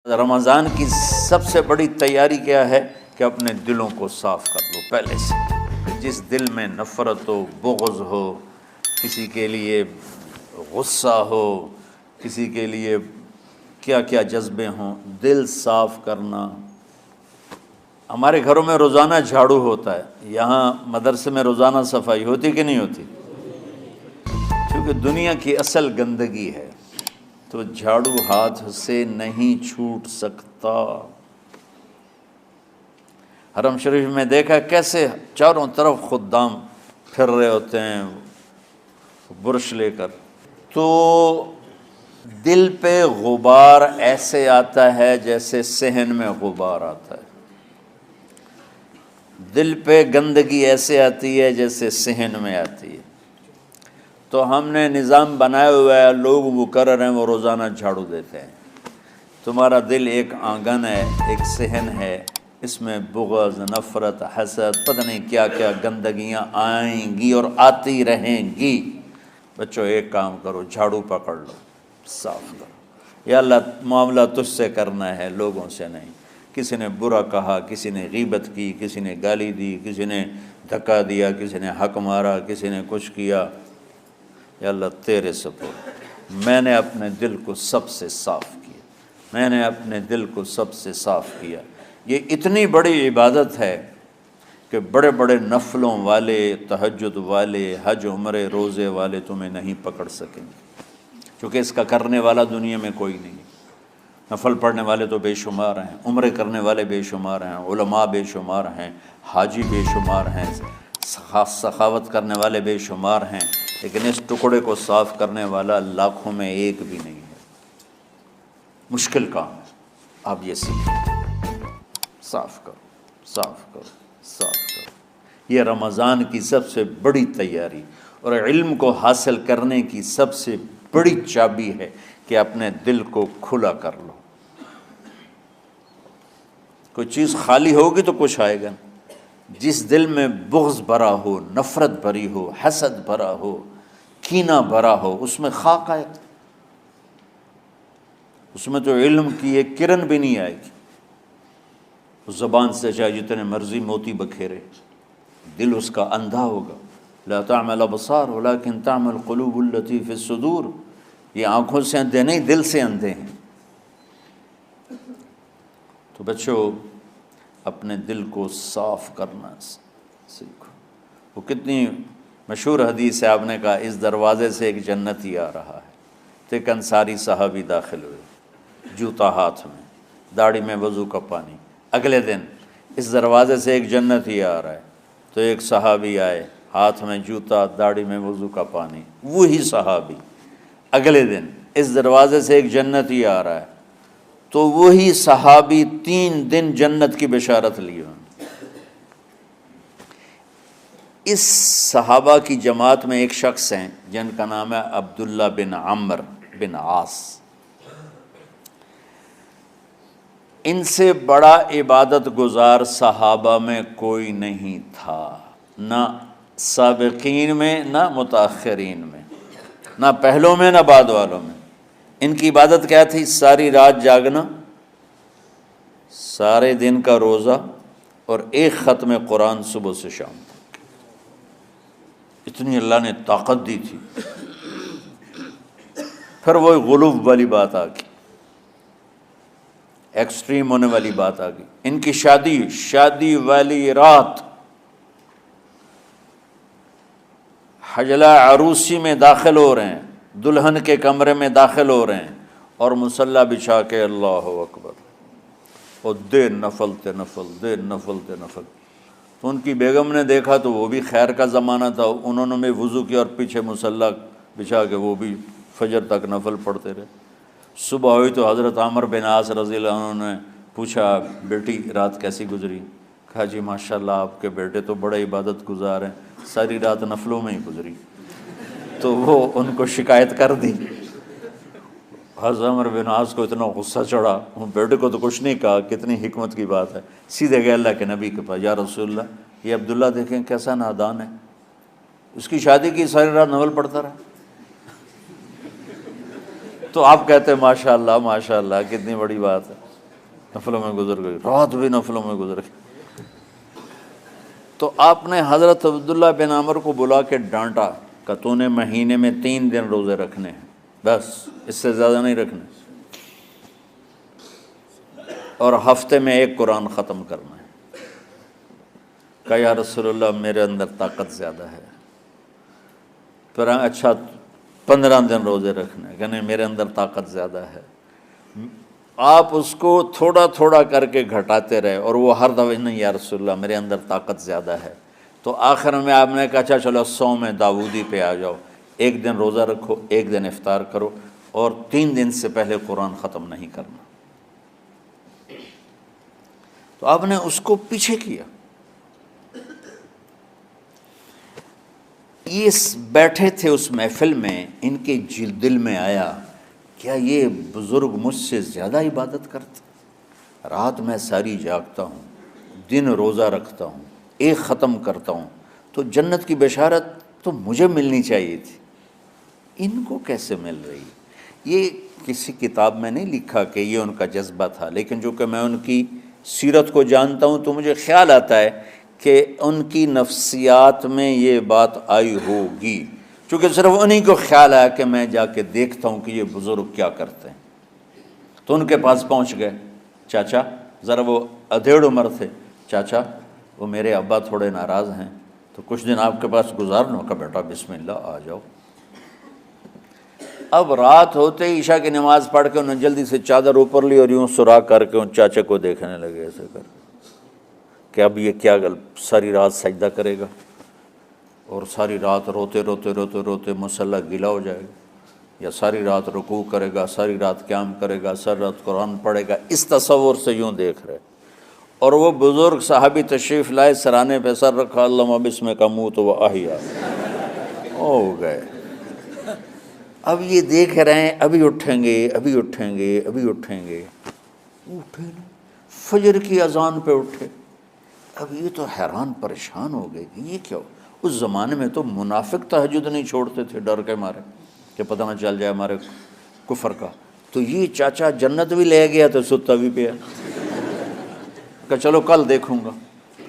رمضان کی سب سے بڑی تیاری کیا ہے کہ اپنے دلوں کو صاف کر لو پہلے سے. جس دل میں نفرت ہو، بغض ہو، کسی کے لیے غصہ ہو، کسی کے لیے کیا کیا جذبے ہوں، دل صاف کرنا. ہمارے گھروں میں روزانہ جھاڑو ہوتا ہے، یہاں مدرسے میں روزانہ صفائی ہوتی کہ نہیں ہوتی؟ کیونکہ دنیا کی اصل گندگی ہے تو جھاڑو ہاتھ سے نہیں چھوٹ سکتا. حرم شریف میں دیکھا کیسے چاروں طرف خدام پھر رہے ہوتے ہیں برش لے کر. تو دل پہ غبار ایسے آتا ہے جیسے صحن میں غبار آتا ہے. دل پہ گندگی ایسے آتی ہے جیسے صحن میں آتی ہے. تو ہم نے نظام بنایا ہوا ہے، لوگ وہ کر رہے ہیں، وہ روزانہ جھاڑو دیتے ہیں. تمہارا دل ایک آنگن ہے، ایک صحن ہے، اس میں بغض، نفرت، حسد، پتہ نہیں کیا کیا گندگیاں آئیں گی اور آتی رہیں گی. بچوں ایک کام کرو، جھاڑو پکڑ لو، صاف کرو. یا اللہ معاملہ تجھ سے کرنا ہے، لوگوں سے نہیں. کسی نے برا کہا، کسی نے غیبت کی، کسی نے گالی دی، کسی نے دھکا دیا، کسی نے حق مارا، کسی نے کچھ کیا. یا اللہ تیرے سپرد، میں نے اپنے دل کو سب سے صاف کیا، میں نے اپنے دل کو سب سے صاف کیا. یہ اتنی بڑی عبادت ہے کہ بڑے بڑے نفلوں والے، تہجد والے، حج عمرے روزے والے تمہیں نہیں پکڑ سکیں گے، کیونکہ اس کا کرنے والا دنیا میں کوئی نہیں. نفل پڑھنے والے تو بے شمار ہیں، عمرے کرنے والے بے شمار ہیں، علماء بے شمار ہیں، حاجی بے شمار ہیں، سخاوت کرنے والے بے شمار ہیں، لیکن اس ٹکڑے کو صاف کرنے والا لاکھوں میں ایک بھی نہیں ہے. مشکل کام ہے. آپ یہ سیکھیں، صاف کرو، صاف کرو، صاف کرو. یہ رمضان کی سب سے بڑی تیاری اور علم کو حاصل کرنے کی سب سے بڑی چابی ہے کہ اپنے دل کو کھلا کر لو. کوئی چیز خالی ہوگی تو کچھ آئے گا. جس دل میں بغض بھرا ہو، نفرت بھری ہو، حسد بھرا ہو، کینہ بھرا ہو، اس میں خاک آئے، اس میں تو علم کی ایک کرن بھی نہیں آئے گی. زبان سے چاہے جتنے مرضی موتی بکھیرے، دل اس کا اندھا ہوگا. لا تعمى الابصار ولكن تعمى القلوب التي في الصدور. یہ آنکھوں سے اندھے نہیں، دل سے اندھے ہیں. تو بچوں اپنے دل کو صاف کرنا سیکھو. وہ کتنی مشہور حدیث ہے، آپ نے کہا اس دروازے سے ایک جنتی آ رہا ہے. تو ایک انصاری صحابی داخل ہوئے، جوتا ہاتھ میں، داڑھی میں وضو کا پانی. اگلے دن اس دروازے سے ایک جنتی آ رہا ہے، تو ایک صحابی آئے، ہاتھ میں جوتا، داڑھی میں وضو کا پانی. وہی صحابی اگلے دن اس دروازے سے ایک جنتی آ رہا ہے، تو وہی صحابی 3 دن جنت کی بشارت لی. اس صحابہ کی جماعت میں ایک شخص ہیں جن کا نام ہے عبداللہ بن عمرو بن عاص. ان سے بڑا عبادت گزار صحابہ میں کوئی نہیں تھا، نہ سابقین میں نہ متاخرین میں، نہ پہلوں میں نہ بعد والوں میں. ان کی عبادت کیا تھی؟ ساری رات جاگنا، سارے دن کا روزہ، اور ایک ختم قرآن صبح سے شام تک. اتنی اللہ نے طاقت دی تھی. پھر وہ غلو والی بات آ گئی، ایکسٹریم ہونے والی بات آ گئی. ان کی شادی والی رات حجلہ عروسی میں داخل ہو رہے ہیں، دلہن کے کمرے میں داخل ہو رہے ہیں، اور مصلی بچھا کے اللہ اکبر، اور دیر نفل تے نفل، دیر نفل تے نفل. تو ان کی بیگم نے دیکھا تو وہ بھی خیر کا زمانہ تھا، انہوں نے بھی وضو کیا اور پیچھے مصلی بچھا کے وہ بھی فجر تک نفل پڑھتے رہے. صبح ہوئی تو حضرت عمر بن عاص رضی اللہ عنہ نے پوچھا، بیٹی رات کیسی گزری؟ کہا جی ماشاءاللہ آپ کے بیٹے تو بڑے عبادت گزار ہیں، ساری رات نفلوں میں ہی گزری. تو وہ ان کو شکایت کر دی. حضرت عمر بن عاص کو اتنا غصہ چڑھا، بیٹے کو تو کچھ نہیں کہا، کتنی حکمت کی بات ہے. سیدھے گئے اللہ کے نبی کے پاس، یا رسول اللہ یہ عبداللہ دیکھیں کیسا نادان ہے، اس کی شادی کی ساری رات نفل پڑھتا رہا. تو آپ کہتے ہیں ماشاءاللہ ماشاءاللہ کتنی بڑی بات ہے. نفلوں میں گزر گئی، رات بھی نفلوں میں گزر گئی۔ تو آپ نے حضرت عبداللہ بن عمر کو بلا کے ڈانٹا کہ تو نے مہینے میں 3 دن روزے رکھنے ہیں، بس اس سے زیادہ نہیں رکھنے، اور ہفتے میں 1 قرآن ختم کرنا ہے۔ کہا یا رسول اللہ میرے اندر طاقت زیادہ ہے۔ پھر اچھا 15 دن روزے رکھنے، کہ نہیں میرے اندر طاقت زیادہ ہے۔ آپ اس کو تھوڑا تھوڑا کر کے گھٹاتے رہے، اور وہ ہر دفعہ نہیں یا رسول اللہ میرے اندر طاقت زیادہ ہے۔ تو آخر میں آپ نے کہا اچھا چلو صوم داؤدی پہ آ جاؤ، 1 دن روزہ رکھو، 1 دن افطار کرو، اور 3 دن سے پہلے قرآن ختم نہیں کرنا۔ تو آپ نے اس کو پیچھے کیا۔ یہ بیٹھے تھے اس محفل میں، ان کے دل میں آیا کیا یہ بزرگ مجھ سے زیادہ عبادت کرتے؟ رات میں ساری جاگتا ہوں، دن روزہ رکھتا ہوں، 1 ختم کرتا ہوں، تو جنت کی بشارت تو مجھے ملنی چاہیے تھی، ان کو کیسے مل رہی؟ یہ کسی کتاب میں نہیں لکھا کہ یہ ان کا جذبہ تھا، لیکن جو کہ میں ان کی سیرت کو جانتا ہوں تو مجھے خیال آتا ہے کہ ان کی نفسیات میں یہ بات آئی ہوگی، چونکہ صرف انہی کو خیال آیا کہ میں جا کے دیکھتا ہوں کہ یہ بزرگ کیا کرتے ہیں۔ تو ان کے پاس پہنچ گئے، چاچا ذرا، وہ ادھیڑ عمر تھے، چاچا وہ میرے ابا تھوڑے ناراض ہیں، تو کچھ دن آپ کے پاس گزار لوں؟ کا بیٹا بسم اللہ آ جاؤ۔ اب رات ہوتے ہی عشاء کی نماز پڑھ کے انہوں نے جلدی سے چادر اوپر لی اور یوں سراغ کر کے ان چاچا کو دیکھنے لگے ایسے کر کہ اب یہ کیا ساری رات سجدہ کرے گا، اور ساری رات روتے روتے روتے روتے مصلی گیلا ہو جائے گا، یا ساری رات رکوع کرے گا، ساری رات قیام کرے گا، ساری رات قرآن پڑھے گا، اس تصور سے یوں دیکھ رہے۔ اور وہ بزرگ صحابی تشریف لائے، سرانے پہ سر رکھا، اللہم بسمک اموت و احیا، ہو گئے۔ اب یہ دیکھ رہے ہیں ابھی اٹھیں گے، ابھی اٹھیں گے، ابھی اٹھیں گے، اٹھے نا، فجر کی اذان پہ اٹھے۔ اب یہ تو حیران پریشان ہو گئے کہ یہ کیا ہو؟ اس زمانے میں تو منافق تہجد نہیں چھوڑتے تھے ڈر کے مارے کہ پتہ نہ چل جائے ہمارے کفر کا۔ تو یہ چاچا جنت بھی لے گیا تو ستا بھی پیا کہ چلو کل دیکھوں گا۔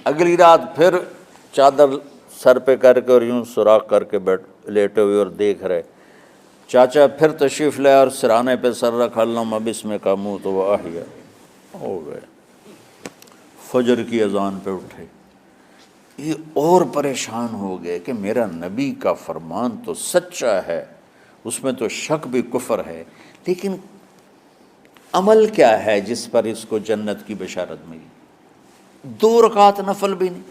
اگلی رات پھر چادر سر پہ کر کے اور یوں سوراخ کر کے لیٹے ہوئے اور دیکھ رہے۔ چاچا پھر تشریف لائے اور سرانے پہ سر رکھا، اللہم بسمک اموت و احیا، ہو گئے۔ فجر کی اذان پہ اٹھے، یہ اور پریشان ہو گئے کہ میرا نبی کا فرمان تو سچا ہے، اس میں تو شک بھی کفر ہے، لیکن عمل کیا ہے جس پر اس کو جنت کی بشارت ملی؟ 2 رکعت نفل بھی نہیں۔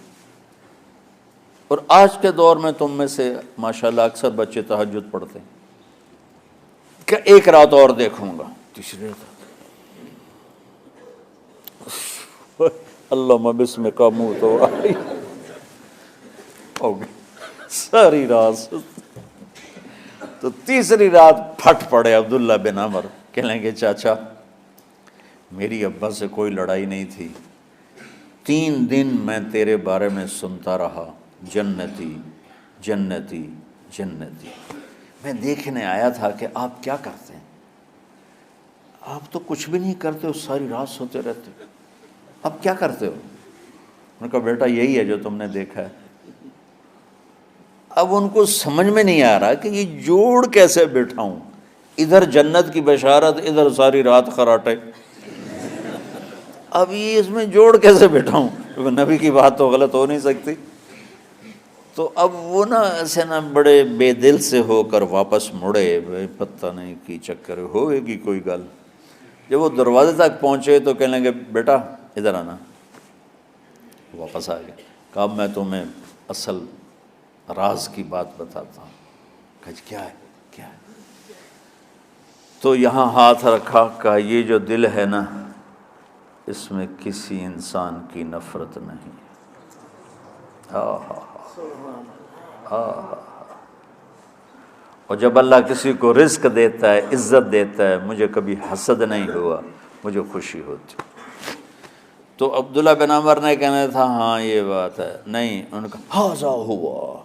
اور آج کے دور میں تم میں سے ماشاءاللہ اکثر بچے تہجد پڑھتے ہیں کہ 1 رات اور دیکھوں گا، تیسری رات اللہم بسمک اموت و احیا، ہو گئی ساری رات۔ تو تیسری رات پھٹ پڑے عبداللہ بن عمر، کہنے لگے چاچا میری ابا سے کوئی لڑائی نہیں تھی، 3 دن میں تیرے بارے میں سنتا رہا، جنتی جنتی جنتی۔ میں دیکھنے آیا تھا کہ آپ کیا کرتے ہیں، آپ تو کچھ بھی نہیں کرتے ہو، ساری رات سوتے رہتے ہو، اب کیا کرتے ہو؟ ان کا بیٹا یہی ہے جو تم نے دیکھا ہے۔ اب ان کو سمجھ میں نہیں آ رہا کہ یہ جوڑ کیسے بٹھاؤں، ادھر جنت کی بشارت، ادھر ساری رات خراٹے، اب یہ اس میں جوڑ کیسے بٹھاؤں، کیونکہ نبی کی بات تو غلط ہو نہیں سکتی۔ تو اب وہ نا ایسے نا بڑے بے دل سے ہو کر واپس مڑے، پتہ نہیں کی چکر ہوئے گی کوئی گل۔ جب وہ دروازے تک پہنچے تو کہنے لگے بیٹا ادھر آنا، واپس آ گئے۔ کہا میں تمہیں اصل راز کی بات بتاتا ہوں۔ کہا کیا ہے کیا ہے؟ تو یہاں ہاتھ رکھا، کہا یہ جو دل ہے نا اس میں کسی انسان کی نفرت نہیں۔ اور جب اللہ کسی کو رزق دیتا ہے، عزت دیتا ہے، مجھے کبھی حسد نہیں ہوا، مجھے خوشی ہوتی۔ تو عبداللہ بن عمر نے کہنا تھا ہاں یہ بات ہے، نہیں، ان کا ہاذا ہوا،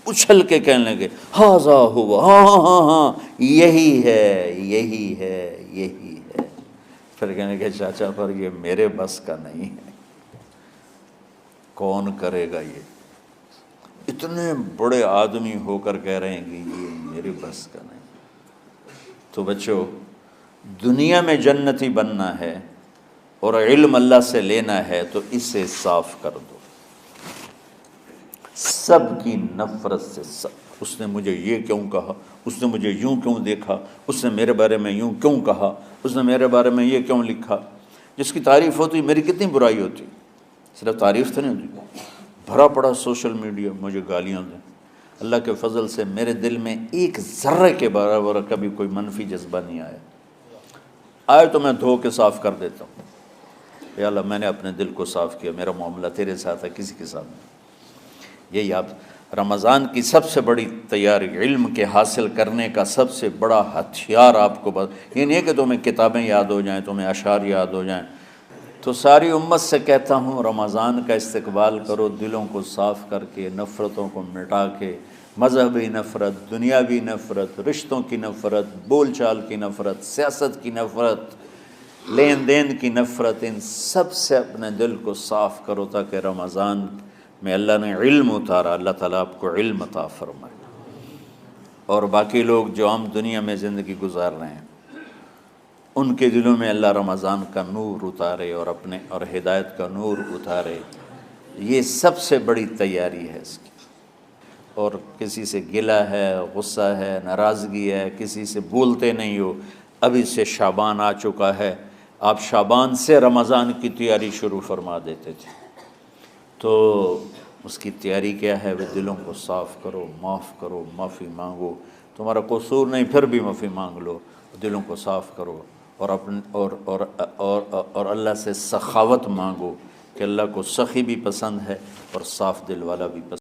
اچھل کے کہنے لگے ہاذا ہوا، ہاں ہاں ہاں ہاں یہی ہے یہی ہے یہی ہے۔ پھر کہنے کہ چاچا پر یہ میرے بس کا نہیں ہے، کون کرے گا یہ؟ اتنے بڑے آدمی ہو کر کہہ رہے ہیں کہ یہ میرے بس کا نہیں۔ تو بچوں، دنیا میں جنتی بننا ہے اور علم اللہ سے لینا ہے تو اسے صاف کر دو، سب کی نفرت سے۔ اس نے مجھے یہ کیوں کہا، اس نے مجھے یوں کیوں دیکھا، اس نے میرے بارے میں یوں کیوں کہا، اس نے میرے بارے میں یہ کیوں لکھا۔ جس کی تعریف ہوتی میری کتنی برائی ہوتی، صرف تعریف تو نہیں ہوتی، بھرا پڑا سوشل میڈیا مجھے گالیاں دیں۔ اللہ کے فضل سے میرے دل میں ایک ذرے کے برابر کبھی کوئی منفی جذبہ نہیں آیا، آئے تو میں دھو کے صاف کر دیتا ہوں، یا اللہ میں نے اپنے دل کو صاف کیا، میرا معاملہ تیرے ساتھ ہے، کسی کے ساتھ نہیں۔ یہی آپ رمضان کی سب سے بڑی تیاری، علم کے حاصل کرنے کا سب سے بڑا ہتھیار آپ کو یہ نہیں ہے کہ تمہیں کتابیں یاد ہو جائیں، تمہیں اشعار یاد ہو جائیں۔ تو ساری امت سے کہتا ہوں رمضان کا استقبال کرو دلوں کو صاف کر کے، نفرتوں کو مٹا کے، مذہبی نفرت، دنیاوی نفرت، رشتوں کی نفرت، بول چال کی نفرت، سیاست کی نفرت، لین دین کی نفرت، ان سب سے اپنے دل کو صاف کرو تاکہ رمضان میں اللہ نے علم اتارا، اللہ تعالیٰ آپ کو علم عطا فرمائے، اور باقی لوگ جو عام دنیا میں زندگی گزار رہے ہیں ان کے دلوں میں اللہ رمضان کا نور اتارے اور ہدایت کا نور اتارے۔ یہ سب سے بڑی تیاری ہے اس کی۔ اور کسی سے گلہ ہے، غصہ ہے، ناراضگی ہے، کسی سے بولتے نہیں ہو، ابھی سے شعبان آ چکا ہے، آپ شعبان سے رمضان کی تیاری شروع فرما دیتے تھے، تو اس کی تیاری کیا ہے؟ وہ دلوں کو صاف کرو، معاف کرو، معافی مانگو، تمہارا قصور نہیں پھر بھی معافی مانگ لو، دلوں کو صاف کرو، اور اللہ سے سخاوت مانگو کہ اللہ کو سخی بھی پسند ہے اور صاف دل والا بھی پسند ہے۔